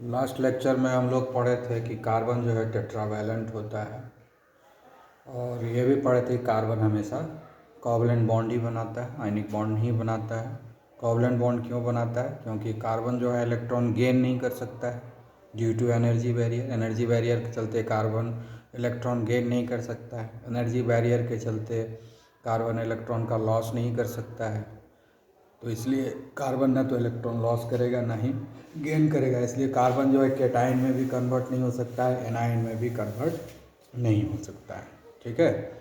Last lecture में हम लोग पढ़े थे कि कार्बन जो है टेट्रावैलेंट होता है, और ये भी पढ़े थे कार्बन हमेशा कोवलेंट बॉन्ड ही बनाता है, आयनिक बॉन्ड ही बनाता है। कोवलेंट बॉन्ड क्यों बनाता है? क्योंकि कार्बन जो है इलेक्ट्रॉन गेन नहीं कर सकता है due to energy barrier. Energy barrier के चलते कार्बन इलेक्ट्रॉन गेन नहीं कर सकता है। एनर्जी बैरियर के चलते कार्बन इलेक्ट्रॉन का लॉस नहीं कर सकता है। तो इसलिए कार्बन ना तो इलेक्ट्रॉन लॉस करेगा ना ही गेन करेगा। इसलिए कार्बन जो है कैटायन में भी कन्वर्ट नहीं हो सकता है, एनायन में भी कन्वर्ट नहीं हो सकता है। ठीक है,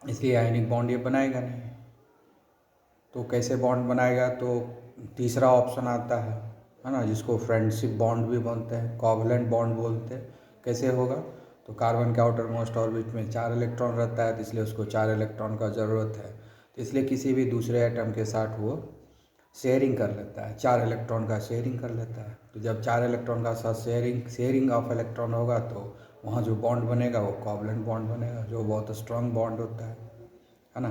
इसलिए आयनिक बॉन्ड ये बनाएगा नहीं। तो कैसे बॉन्ड बनाएगा? तो तीसरा ऑप्शन आता है ना, जिसको फ्रेंडशिप बॉन्ड भी बोलते हैं, कोवलेंट बॉन्ड बोलते हैं। कैसे होगा? तो कार्बन के आउटर मोस्ट ऑर्बिट में 4 इलेक्ट्रॉन रहता है, तो इसलिए उसको 4 इलेक्ट्रॉन का ज़रूरत है। तो इसलिए किसी भी दूसरे एटम के साथ वो शेयरिंग कर लेता है, 4 इलेक्ट्रॉन का शेयरिंग कर लेता है। तो जब 4 इलेक्ट्रॉन का साथ शेयरिंग ऑफ इलेक्ट्रॉन होगा तो वहाँ जो बॉन्ड बनेगा वो कोवलेंट बॉन्ड बनेगा, जो बहुत स्ट्रांग बॉन्ड होता है ना।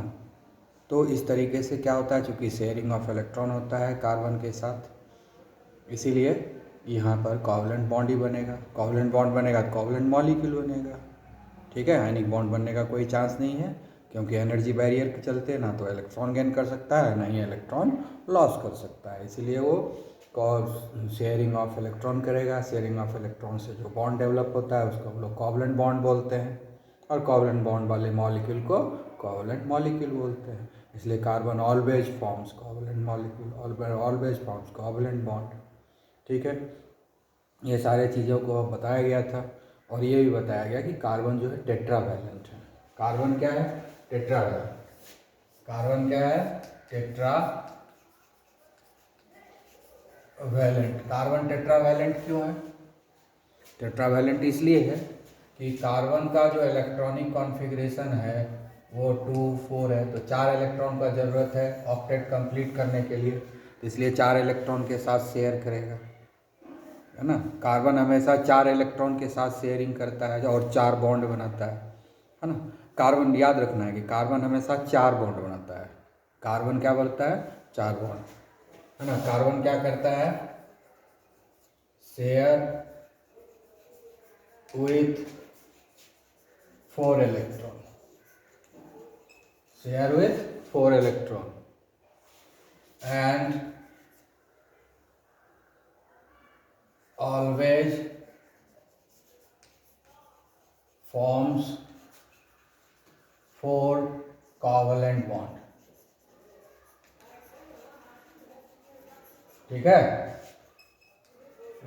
तो इस तरीके से क्या होता है, चूँकि शेयरिंग ऑफ इलेक्ट्रॉन होता है कार्बन के साथ, इसीलिए यहाँ पर कोवलेंट बॉन्ड ही बनेगा। कोवलेंट बॉन्ड बनेगा तो कोवलेंट मॉलिक्यूल बनेगा। ठीक है, आयनिक बॉन्ड बनने का कोई चांस नहीं है, क्योंकि एनर्जी बैरियर के चलते ना तो इलेक्ट्रॉन गेन कर सकता है ना ही इलेक्ट्रॉन लॉस कर सकता है। इसीलिए वो शेयरिंग ऑफ इलेक्ट्रॉन करेगा। शेयरिंग ऑफ इलेक्ट्रॉन से जो बॉन्ड डेवलप होता है उसको हम लोग कोवलेंट बॉन्ड बोलते हैं, और कोवलेंट बॉन्ड वाले मॉलिक्यूल को कोवलेंट मॉलिक्यूल बोलते हैं। इसलिए carbon always forms covalent molecule, always forms covalent bond. ठीक है, ये सारे चीज़ों को बताया गया था, और ये भी बताया गया कि कार्बन जो है टेट्रावैलेंट है। कार्बन क्या है? टेट्रावैलेंट। कार्बन क्या है? टेट्रावैलेंट। कार्बन टेट्रावैलेंट क्यों है? टेट्रावैलेंट इसलिए है कि कार्बन का जो इलेक्ट्रॉनिक कॉन्फ़िगरेशन है वो 2 4 है, तो 4 इलेक्ट्रॉन का ज़रूरत है ऑक्टेट कंप्लीट करने के लिए। तो इसलिए 4 इलेक्ट्रॉन के साथ शेयर करेगा, है ना। कार्बन हमेशा 4 इलेक्ट्रॉन के साथ शेयरिंग करता है और 4 बॉन्ड बनाता है ना। कार्बन, याद रखना है कि कार्बन हमेशा 4 बॉन्ड बनाता है। कार्बन क्या बनता है? 4 बॉन्ड, है ना। कार्बन क्या करता है? Share with 4 electron, share with 4 electron and always forms 4 covalent bond। ठीक है,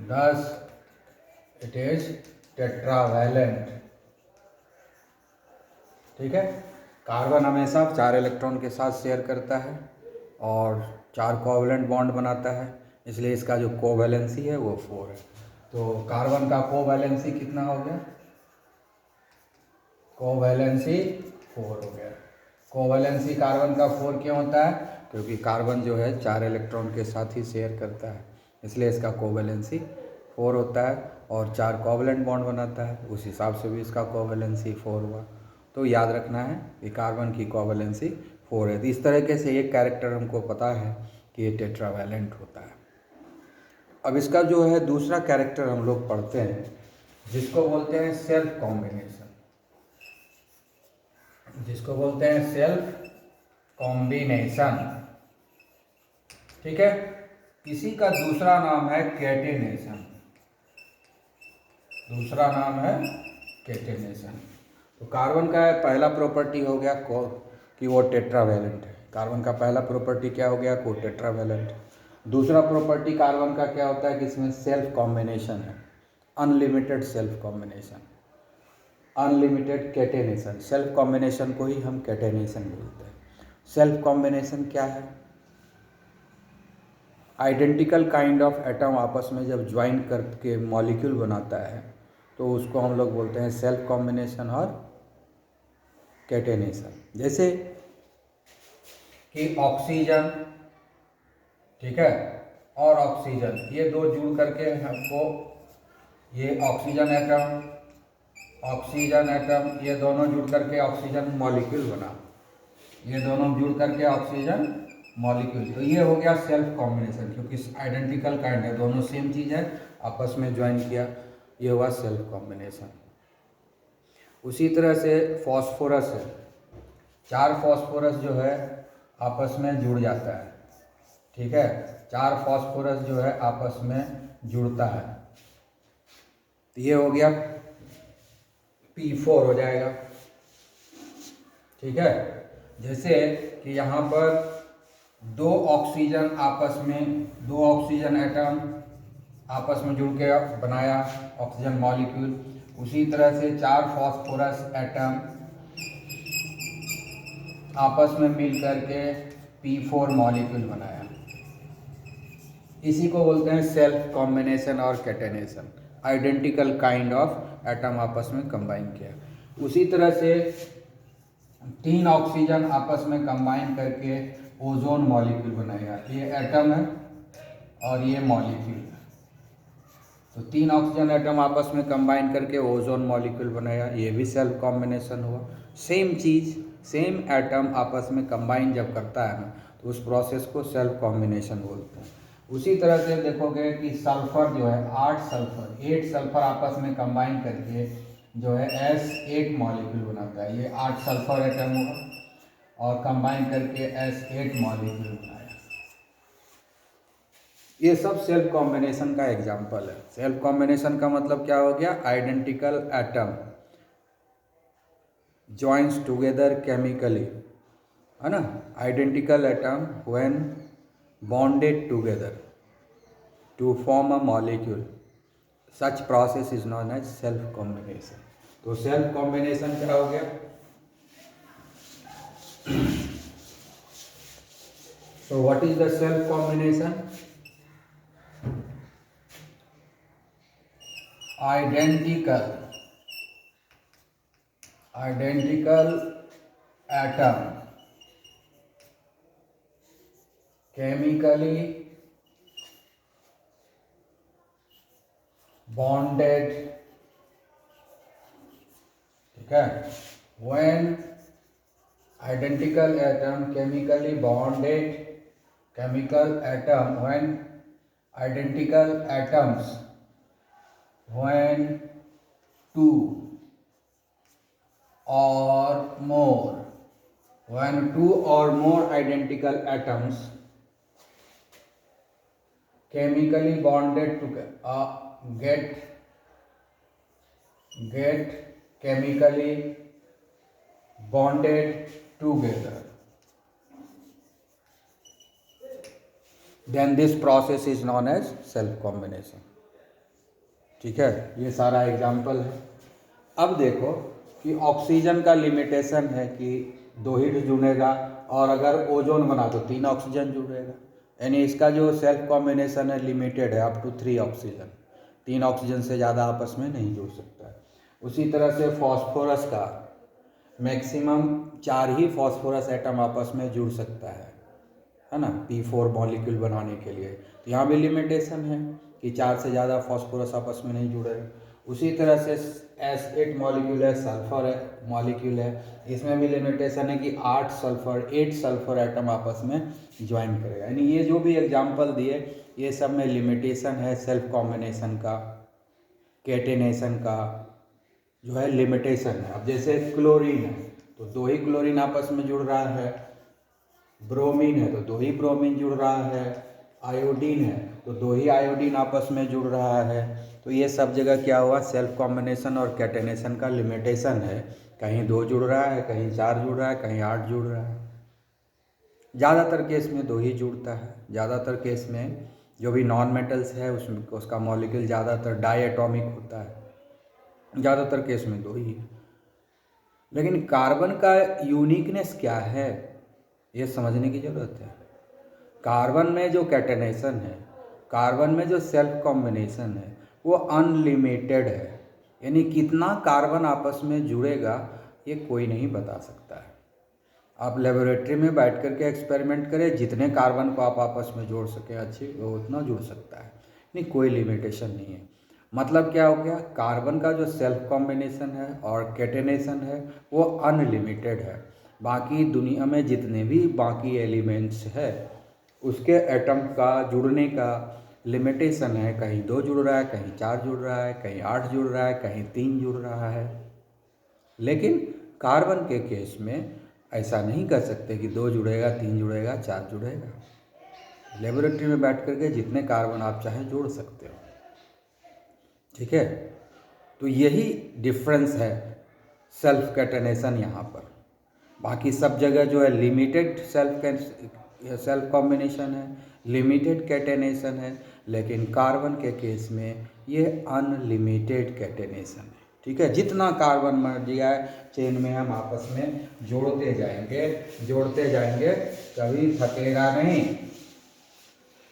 thus it is tetravalent। ठीक है, कार्बन हमेशा 4 इलेक्ट्रॉन के साथ शेयर करता है और 4 कोवलेंट बॉन्ड बनाता है, इसलिए इसका जो कोवैलेंसी है वो 4 है। तो कार्बन का कोवैलेंसी कितना हो गया? कोवैलेंसी 4 हो गया। कोवैलेंसी कार्बन का 4 क्यों होता है? क्योंकि कार्बन जो है 4 इलेक्ट्रॉन के साथ ही शेयर करता है, इसलिए इसका कोवैलेंसी 4 होता है, और 4 कोवलेंट बॉन्ड बनाता है, उस हिसाब से भी इसका कोवैलेंसी 4 हुआ। तो याद रखना है कि कार्बन की कोवैलेंसी 4 है। तो इस तरीके से एक कैरेक्टर हमको पता है कि ये टेट्रावैलेंट होता है। अब इसका जो है दूसरा कैरेक्टर हम लोग पढ़ते हैं, जिसको बोलते हैं सेल्फ कॉम्बिनेशन, जिसको बोलते हैं सेल्फ कॉम्बिनेशन। ठीक है, इसी का दूसरा नाम है कैटेनेशन। दूसरा नाम है कैटेनेशन। तो कार्बन का पहला प्रॉपर्टी हो गया कि वो टेट्रावैलेंट है। कार्बन का पहला प्रॉपर्टी क्या हो गया? को टेट्रावैलेंट। दूसरा प्रॉपर्टी कार्बन का क्या होता है कि इसमें सेल्फ कॉम्बिनेशन है, unlimited self combination, unlimited catenation. Self combination को ही हम कैटेनेशन बोलते हैं। सेल्फ कॉम्बिनेशन क्या है? आइडेंटिकल काइंड ऑफ एटम आपस में जब ज्वाइन करके मॉलिक्यूल बनाता है तो उसको हम लोग बोलते हैं सेल्फ कॉम्बिनेशन और कैटेनेशन। जैसे कि ऑक्सीजन, ठीक है, और ऑक्सीजन, ये दो जुड़ करके हमको, ये ऑक्सीजन एटम, ये दोनों जुड़ करके ऑक्सीजन मॉलिक्यूल बना, ये दोनों जुड़ करके ऑक्सीजन मॉलिक्यूल। तो ये हो गया सेल्फ कॉम्बिनेशन, क्योंकि आइडेंटिकल काइंड है, दोनों सेम चीज़ है, आपस में ज्वाइन किया, ये हुआ सेल्फ कॉम्बिनेशन। उसी तरह से फॉस्फोरस है, 4 फॉस्फोरस जो है आपस में जुड़ जाता है, ठीक है, 4 फॉस्फोरस जो है आपस में जुड़ता है, तो ये हो गया P4 हो जाएगा, ठीक है। जैसे कि यहाँ पर 2 ऑक्सीजन आपस में, 2 ऑक्सीजन एटम आपस में जुड़ के बनाया ऑक्सीजन मॉलिक्यूल, उसी तरह से 4 फॉस्फोरस एटम आपस में मिल करके P4 मॉलिक्यूल बनाया। इसी को बोलते हैं सेल्फ कॉम्बिनेशन और catenation, identical kind of atom आपस में कंबाइन किया। उसी तरह से 3 ऑक्सीजन आपस में कंबाइन करके ओजोन मॉलिक्यूल बनाया। ये एटम है और ये मॉलिक्यूल है, तो 3 ऑक्सीजन एटम आपस में कंबाइन करके ओजोन मॉलिक्यूल बनाया, ये भी सेल्फ कॉम्बिनेशन हुआ। सेम चीज़, सेम एटम आपस में कंबाइन जब करता है ना, तो उस प्रोसेस को सेल्फ कॉम्बिनेशन बोलते हैं। उसी तरह से देखोगे कि सल्फर जो है 8 सल्फर आपस में कंबाइन करके जो है S8 मॉलिक्यूल बनाता है। ये 8 सल्फर एटम हुआ और कंबाइन करके S8 मॉलिक्यूल बनाया। ये सब सेल्फ कॉम्बिनेशन का एग्जाम्पल है। सेल्फ कॉम्बिनेशन का मतलब क्या हो गया, identical atom joins together chemically, है ना, identical atom when bonded together to form a molecule, such process is known as self combination. तो सेल्फ कॉम्बिनेशन क्या हो गया, so what is the self combination? Identical atom chemically bonded, ठीक है, when identical atom chemically bonded, when identical atoms, when 2 or more identical atoms chemically bonded together, get chemically bonded together, then this process is known as self combination, ठीक है। ये सारा example है। अब देखो कि ऑक्सीजन का लिमिटेशन है कि 2 ही जुड़ेगा, और अगर ओजोन बना तो 3 ऑक्सीजन जुड़ेगा, यानी इसका जो सेल्फ कॉम्बिनेशन है लिमिटेड है, अप टू 3 ऑक्सीजन, 3 ऑक्सीजन से ज़्यादा आपस में नहीं जुड़ सकता है। उसी तरह से फॉस्फोरस का मैक्सिमम 4 ही फॉस्फोरस एटम आपस में जुड़ सकता है ना, P4 मॉलिक्यूल बनाने के लिए। तो यहाँ भी लिमिटेशन है कि 4 से ज़्यादा फॉस्फोरस आपस में नहीं जुड़ेगा। उसी तरह से S8 मॉलिक्यूल है, सल्फर है मॉलिक्यूल है, इसमें भी लिमिटेशन है कि 8 सल्फर एटम आपस में ज्वाइन करेगा। यानी ये जो भी एग्जांपल दिए, ये सब में लिमिटेशन है सेल्फ कॉम्बिनेशन का, कैटेनेशन का जो है लिमिटेशन है। अब जैसे क्लोरीन है तो 2 ही क्लोरीन आपस में जुड़ रहा है, ब्रोमीन है तो 2 ही ब्रोमीन जुड़ रहा है, आयोडीन है तो 2 ही आयोडीन आपस में जुड़ रहा है। तो ये सब जगह क्या हुआ, सेल्फ कॉम्बिनेशन और कैटेनेशन का लिमिटेशन है, कहीं 2 जुड़ रहा है, कहीं 4 जुड़ रहा है, कहीं 8 जुड़ रहा है। ज़्यादातर केस में 2 ही जुड़ता है। ज़्यादातर केस में जो भी नॉन मेटल्स है उसका मॉलिक्यूल ज़्यादातर डायएटॉमिक होता है, ज़्यादातर केस में 2 ही है। लेकिन कार्बन का यूनिकनेस क्या है, ये समझने की ज़रूरत है। कार्बन में जो कैटेनेशन है, कार्बन में जो सेल्फ कॉम्बिनेशन है, वो अनलिमिटेड है, यानी कितना कार्बन आपस में जुड़ेगा ये कोई नहीं बता सकता है। आप लेबोरेटरी में बैठ करके एक्सपेरिमेंट करें, जितने कार्बन को आप आपस में जोड़ सकें अच्छी, वो उतना जुड़ सकता है, नहीं कोई लिमिटेशन नहीं है। मतलब क्या हो गया, कार्बन का जो सेल्फ कॉम्बिनेशन है और कैटेनेशन है वो अनलिमिटेड है। बाकी दुनिया में जितने भी बाकी एलिमेंट्स है उसके एटम का जुड़ने का लिमिटेशन है, कहीं 2 जुड़ रहा है, कहीं 4 जुड़ रहा है, कहीं 8 जुड़ रहा है, कहीं 3 जुड़ रहा है। लेकिन कार्बन के केस में ऐसा नहीं कर सकते कि 2 जुड़ेगा, 3 जुड़ेगा, 4 जुड़ेगा। लेबोरेटरी में बैठ करके जितने कार्बन आप चाहें जोड़ सकते हो, ठीक है। तो यही डिफरेंस है सेल्फ कैटेनेशन यहाँ पर। बाकी सब जगह जो है लिमिटेड सेल्फ कॉम्बिनेशन है, लिमिटेड कैटेनेशन है, लेकिन कार्बन के केस में ये अनलिमिटेड कैटेनेशन है, ठीक है। जितना कार्बन मर दिया है चेन में हम आपस में जोड़ते जाएंगे, कभी थकेगा नहीं,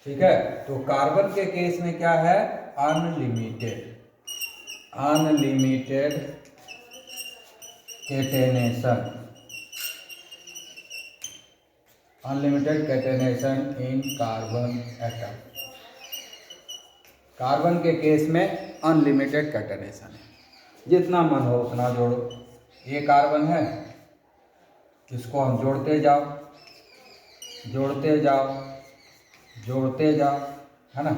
ठीक है। तो कार्बन के केस में क्या है, अनलिमिटेड कैटेनेशन, अनलिमिटेड कैटेनेशन इन कार्बन एटम। कार्बन के केस में अनलिमिटेड कैटेनेशन है, जितना मन हो उतना जोड़ो। ये कार्बन है, इसको हम जोड़ते जाओ, है ना।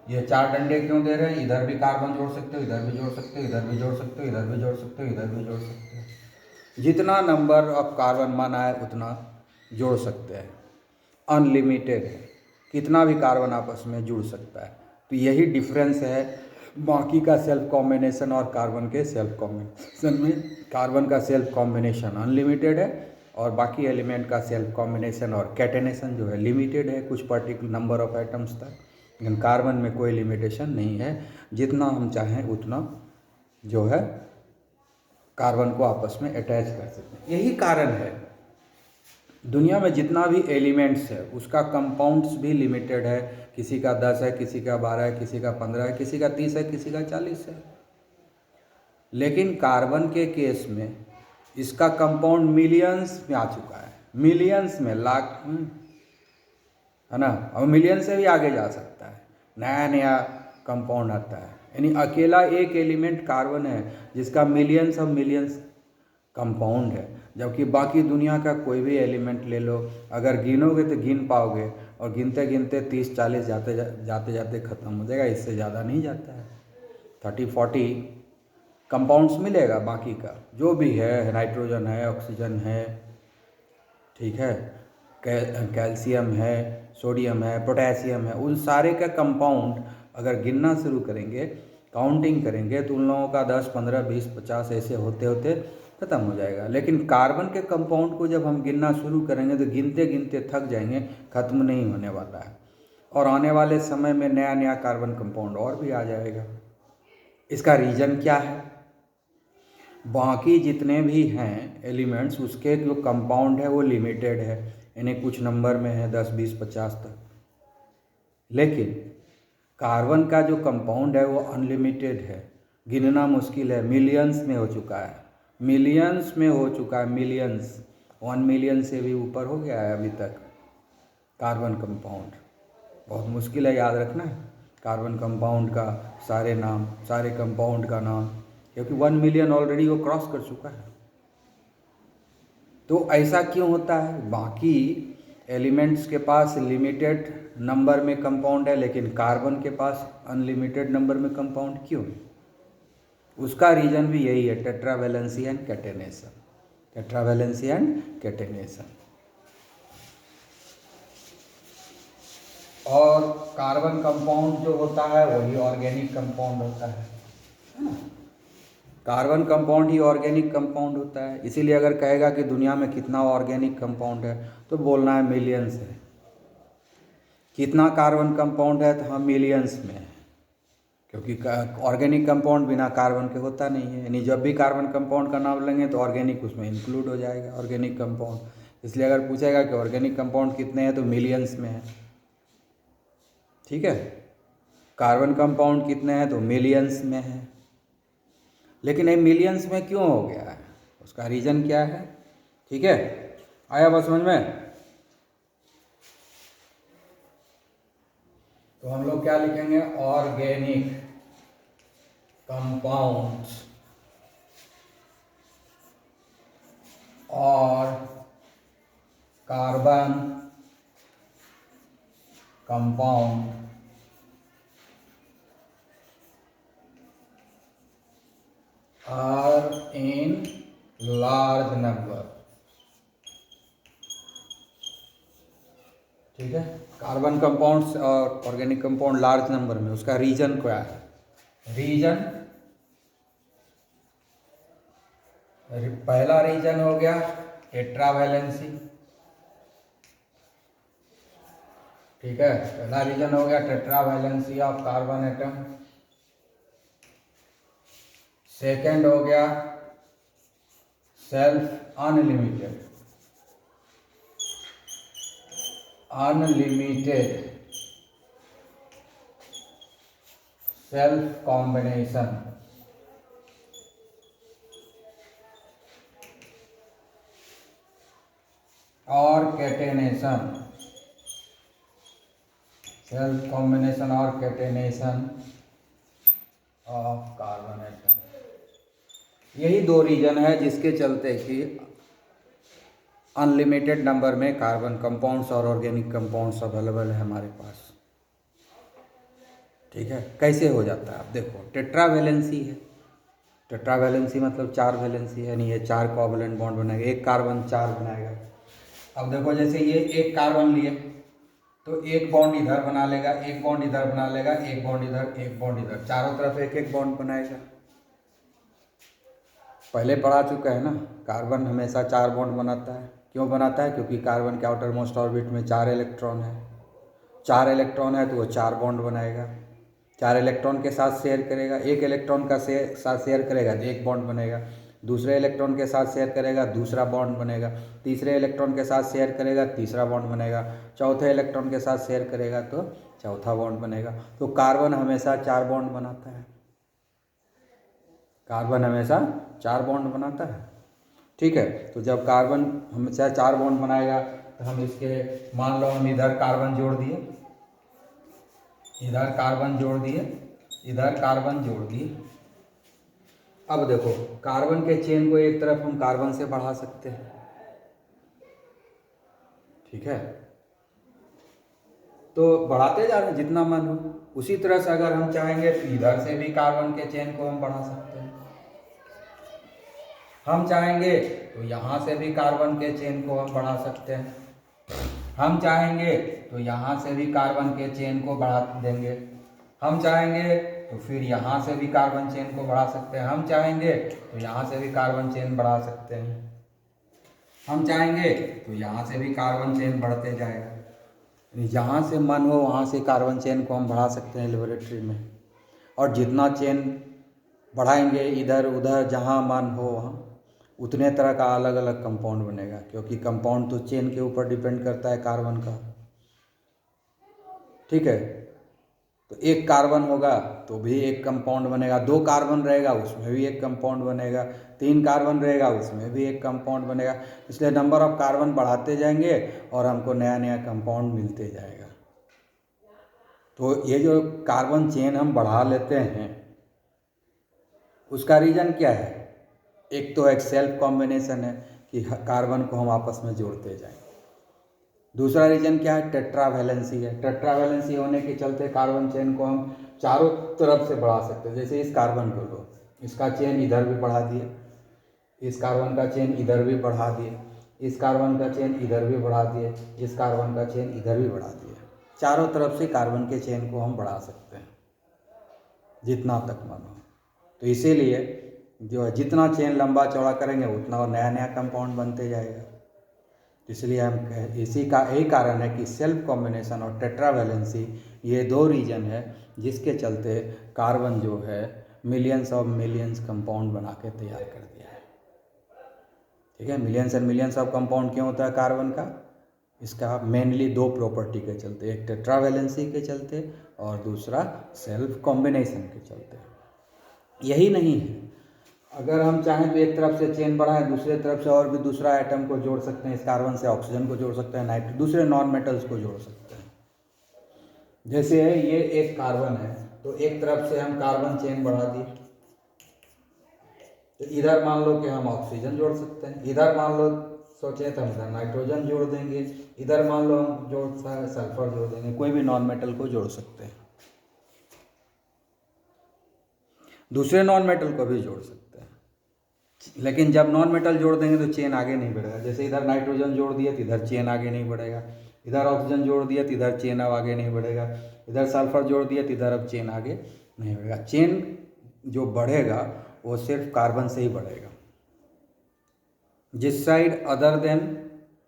ये 4 डंडे क्यों दे रहे हैं, इधर भी कार्बन जोड़ सकते हो, इधर भी जोड़ सकते हो, इधर भी जोड़ सकते हो, इधर भी जोड़ सकते हो, इधर भी जोड़ सकते हो। जितना नंबर ऑफ कार्बन मन आए उतना जोड़ सकते हैं, अनलिमिटेड है, कितना भी कार्बन आपस में जुड़ सकता है। तो यही डिफरेंस है बाकी का सेल्फ कॉम्बिनेशन और कार्बन के सेल्फ कॉम्बिनेशन में। कार्बन का सेल्फ कॉम्बिनेशन अनलिमिटेड है और बाकी एलिमेंट का सेल्फ कॉम्बिनेशन और कैटेनेशन जो है लिमिटेड है, कुछ पर्टिकुलर नंबर ऑफ एटम्स तक। लेकिन कार्बन में कोई लिमिटेशन नहीं है, जितना हम चाहें उतना जो है कार्बन को आपस में अटैच कर सकते हैं। यही कारण है दुनिया में जितना भी एलिमेंट्स है उसका कंपाउंड्स भी लिमिटेड है। किसी का 10 है, किसी का 12 है, किसी का 15 है, किसी का 30 है, किसी का 40 है। लेकिन कार्बन के केस में इसका कंपाउंड मिलियंस में आ चुका है, मिलियंस में, लाख में, है ना। और मिलियन से भी आगे जा सकता है, नया नया कंपाउंड आता है। यानी अकेला एक एलिमेंट कार्बन है जिसका मिलियंस ऑफ मिलियंस कंपाउंड है, जबकि बाकी दुनिया का कोई भी एलिमेंट ले लो, अगर गिनोगे तो गिन पाओगे, और गिनते गिनते 30-40 जाते ख़त्म हो जाएगा, इससे ज़्यादा नहीं जाता है। 30-40 कंपाउंड्स मिलेगा, बाकी का जो भी है, नाइट्रोजन है, ऑक्सीजन है, ठीक है, कैल्शियम है, सोडियम है, पोटेशियम है, उन सारे का कंपाउंड अगर गिनना शुरू करेंगे, काउंटिंग करेंगे, तो उन लोगों का 10, 15, 20, 50 ऐसे होते होते ख़त्म हो जाएगा। लेकिन कार्बन के कंपाउंड को जब हम गिनना शुरू करेंगे तो गिनते गिनते थक जाएंगे, ख़त्म नहीं होने वाला है। और आने वाले समय में नया नया कार्बन कंपाउंड और भी आ जाएगा। इसका रीज़न क्या है, बाकी जितने भी हैं एलिमेंट्स उसके जो कंपाउंड है वो लिमिटेड है, यानी कुछ नंबर में है, 10, 20, 50 तक। लेकिन कार्बन का जो कंपाउंड है वो अनलिमिटेड है, गिनना मुश्किल है, मिलियंस में हो चुका है, मिलियंस 1 मिलियन से भी ऊपर हो गया है अभी तक कार्बन कंपाउंड। बहुत मुश्किल है याद रखना कार्बन कंपाउंड का सारे नाम, सारे कंपाउंड का नाम, क्योंकि 1 मिलियन ऑलरेडी वो क्रॉस कर चुका है। तो ऐसा क्यों होता है, बाकी एलिमेंट्स के पास लिमिटेड नंबर में कंपाउंड है लेकिन कार्बन के पास अनलिमिटेड नंबर में कंपाउंड क्यों है? उसका रीज़न भी यही है, टेट्रावैलेंसी एंड कैटेनेशन। और कार्बन कंपाउंड जो होता है वही ऑर्गेनिक कंपाउंड होता है ना। कार्बन कंपाउंड ही ऑर्गेनिक कंपाउंड होता है। इसीलिए अगर कहेगा कि दुनिया में कितना ऑर्गेनिक कंपाउंड है तो बोलना है मिलियंस है। कितना कार्बन कंपाउंड है तो हम मिलियंस में है, क्योंकि ऑर्गेनिक कंपाउंड बिना कार्बन के होता नहीं है। यानी जब भी कार्बन कंपाउंड का नाम लेंगे तो ऑर्गेनिक उसमें इंक्लूड हो जाएगा, ऑर्गेनिक कंपाउंड। इसलिए अगर पूछेगा कि ऑर्गेनिक कंपाउंड कितने हैं तो मिलियंस में है, ठीक है। कार्बन कंपाउंड कितने हैं तो मिलियंस में है। लेकिन ये मिलियंस में क्यों हो गया है, उसका रीज़न क्या है, ठीक है। आया बात समझ में? तो हम लोग क्या लिखेंगे, ऑर्गेनिक कंपाउंड्स और carbon compound are in large number. ठीक है, कार्बन कंपाउंड्स और ऑर्गेनिक कंपाउंड लार्ज नंबर में, उसका रीजन क्या है? रीजन, पहला रीजन हो गया टेट्रावैलेंसी। ठीक है, पहला रीजन हो गया tetravalency of carbon atom. Second हो गया सेल्फ अनलिमिटेड, सेल्फ कॉम्बिनेशन। और कैटेनेशन, सेल्फ कॉम्बिनेशन और कैटेनेशन ऑफ कार्बन एटम। यही दो रीजन है जिसके चलते कि अनलिमिटेड नंबर में कार्बन कंपाउंड्स और ऑर्गेनिक कंपाउंड्स अवेलेबल है हमारे पास। ठीक है, कैसे हो जाता है? आप देखो, टेट्रावैलेंसी है, टेट्रावैलेंसी मतलब 4 वैलेंसी है, यानी ये 4 कोवैलेंट बॉन्ड बनाएगा, एक कार्बन 4 बनाएगा। अब देखो, जैसे ये एक कार्बन लिए तो एक बॉन्ड इधर बना लेगा, एक बॉन्ड इधर बना लेगा, एक बॉन्ड इधर, एक बॉन्ड इधर, चारों तरफ एक एक बॉन्ड बनाएगा। पहले पढ़ा चुका है ना, कार्बन हमेशा 4 बॉन्ड बनाता है। क्यों बनाता है? क्योंकि कार्बन के आउटर मोस्ट ऑर्बिट में 4 इलेक्ट्रॉन है। 4 इलेक्ट्रॉन है तो वो 4 बॉन्ड बनाएगा। 4 इलेक्ट्रॉन के साथ शेयर करेगा, एक इलेक्ट्रॉन का साथ शेयर करेगा तो एक बॉन्ड बनेगा, दूसरे इलेक्ट्रॉन के साथ शेयर करेगा दूसरा बॉन्ड बनेगा, तीसरे इलेक्ट्रॉन के साथ शेयर करेगा तीसरा बॉन्ड बनेगा, चौथे इलेक्ट्रॉन के साथ शेयर करेगा तो चौथा बॉन्ड बनेगा। तो कार्बन हमेशा 4 बॉन्ड बनाता है, कार्बन हमेशा 4 बॉन्ड बनाता है। ठीक है, तो जब कार्बन हमेशा 4 बॉन्ड बनाएगा तो हम इसके, मान लो हम इधर कार्बन जोड़ दिए, इधर कार्बन जोड़ दिए, इधर कार्बन जोड़ दिए। अब देखो, कार्बन के चेन को एक तरफ हम कार्बन से बढ़ा सकते हैं। ठीक है, तो बढ़ाते जा रहे हैं जितना मन हो। उसी तरह से अगर हम चाहेंगे तो इधर से भी कार्बन के चेन को हम बढ़ा सकते हैं। हम चाहेंगे तो यहाँ से भी कार्बन के चेन को हम बढ़ा सकते हैं। हम चाहेंगे तो यहाँ से भी कार्बन के चेन को बढ़ा देंगे। हम चाहेंगे तो फिर यहाँ से भी कार्बन चेन को बढ़ा सकते हैं। हम चाहेंगे तो यहाँ से भी कार्बन चेन बढ़ा सकते हैं। हम चाहेंगे तो यहाँ से भी कार्बन चेन बढ़ते जाएगा। जहाँ से मन हो वहाँ से कार्बन चेन को हम बढ़ा सकते हैं लेबोरेटरी में। और जितना चेन बढ़ाएंगे इधर उधर जहाँ मन हो वहाँ, उतने तरह का अलग अलग कंपाउंड बनेगा, क्योंकि कंपाउंड तो चेन के ऊपर डिपेंड करता है कार्बन का। ठीक है, तो एक कार्बन होगा तो भी एक कंपाउंड बनेगा, 2 कार्बन रहेगा उसमें भी एक कंपाउंड बनेगा, 3 कार्बन रहेगा उसमें भी एक कंपाउंड बनेगा। इसलिए नंबर ऑफ कार्बन बढ़ाते जाएंगे और हमको नया नया कंपाउंड मिलते जाएगा। तो ये जो कार्बन चेन हम बढ़ा लेते हैं उसका रीज़न क्या है? एक तो एक सेल्फ कॉम्बिनेशन है कि कार्बन को हम आपस में जोड़ते जाएं। दूसरा रीजन क्या है? टेट्रावैलेंसी है। टेट्रावैलेंसी होने के चलते कार्बन चेन को हम चारों तरफ से बढ़ा सकते हैं। जैसे इस कार्बन को लो, इसका चेन इधर भी बढ़ा दिए, इस कार्बन का चेन इधर भी बढ़ा दिए, इस कार्बन का चेन इधर भी बढ़ा दिए, इस कार्बन का चेन इधर भी बढ़ा दिए। चारों तरफ से कार्बन के चेन को हम बढ़ा सकते हैं जितना तक मन हो। तो इसीलिए जो है, जितना चेन लंबा चौड़ा करेंगे उतना और नया नया कंपाउंड बनते जाएगा। इसलिए हम इसी का यही कारण है कि सेल्फ कॉम्बिनेशन और टेट्रावैलेंसी, ये 2 रीजन है जिसके चलते कार्बन जो है मिलियंस ऑफ मिलियंस कंपाउंड बना के तैयार कर दिया है। ठीक है, millions and millions of compound क्यों होता है कार्बन का? इसका मेनली 2 प्रॉपर्टी के चलते, एक टेट्रावैलेंसी के चलते और दूसरा सेल्फ कॉम्बिनेशन के चलते। यही नहीं है, अगर हम चाहें तो एक तरफ से चेन बढ़ाएं, दूसरे तरफ से और भी दूसरा आइटम को जोड़ सकते हैं। इस कार्बन से ऑक्सीजन को जोड़ सकते हैं, दूसरे नॉन मेटल्स को जोड़ सकते हैं। जैसे ये एक कार्बन है तो एक तरफ से हम कार्बन चेन बढ़ा दिए तो इधर मान लो कि हम ऑक्सीजन जोड़ सकते हैं, इधर मान लो सोचे तो हम इधर नाइट्रोजन जोड़ देंगे, इधर मान लो हम सल्फर जोड़ देंगे, कोई भी नॉन मेटल को जोड़ सकते हैं, दूसरे नॉन मेटल को भी जोड़ सकते हैं। लेकिन जब नॉन मेटल जोड़ देंगे तो चेन आगे नहीं बढ़ेगा। जैसे इधर नाइट्रोजन जोड़ दिया तो इधर चेन आगे नहीं बढ़ेगा, इधर ऑक्सीजन जोड़ दिया तो इधर चेन अब आगे नहीं बढ़ेगा, इधर सल्फर जोड़ दिया तो इधर अब चेन आगे नहीं बढ़ेगा। चेन जो बढ़ेगा वो सिर्फ कार्बन से ही बढ़ेगा। जिस साइड अदर देन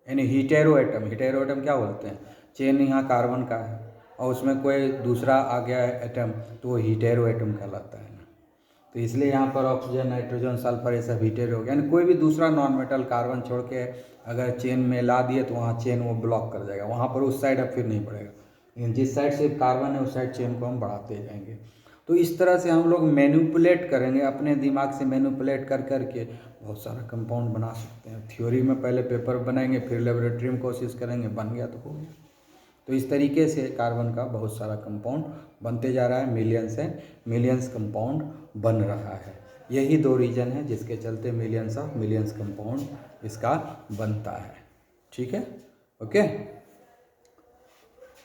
यानी हीटेरो एटम क्या बोलते हैं, चेन यहाँ कार्बन का है और उसमें कोई दूसरा आ गया है एटम तो वो हीटेरो एटम कहलाता है ना। तो इसलिए यहाँ पर ऑक्सीजन, नाइट्रोजन, सल्फर ये सब हीटेरो हो गया, यानी कोई भी दूसरा नॉन मेटल कार्बन छोड़ के अगर चेन में ला दिए तो वहाँ चेन वो ब्लॉक कर जाएगा, वहाँ पर उस साइड अब फिर नहीं बढ़ेगा। लेकिन जिस साइड सिर्फ कार्बन है उस साइड चेन को हम बढ़ाते जाएंगे। तो इस तरह से हम लोग मैनिपुलेट करेंगे, अपने दिमाग से मैनिपुलेट कर करके बहुत सारा कंपाउंड बना सकते हैं। थ्योरी में पहले पेपर बनाएंगे, फिर लेबोरेटरी में कोशिश करेंगे, बन गया तो हो गया। तो इस तरीके से कार्बन का बहुत सारा कंपाउंड बनते जा रहा है, मिलियंस कंपाउंड बन रहा है। यही दो रीजन है जिसके चलते मिलियंस कंपाउंड इसका बनता है। ठीक है, ओके।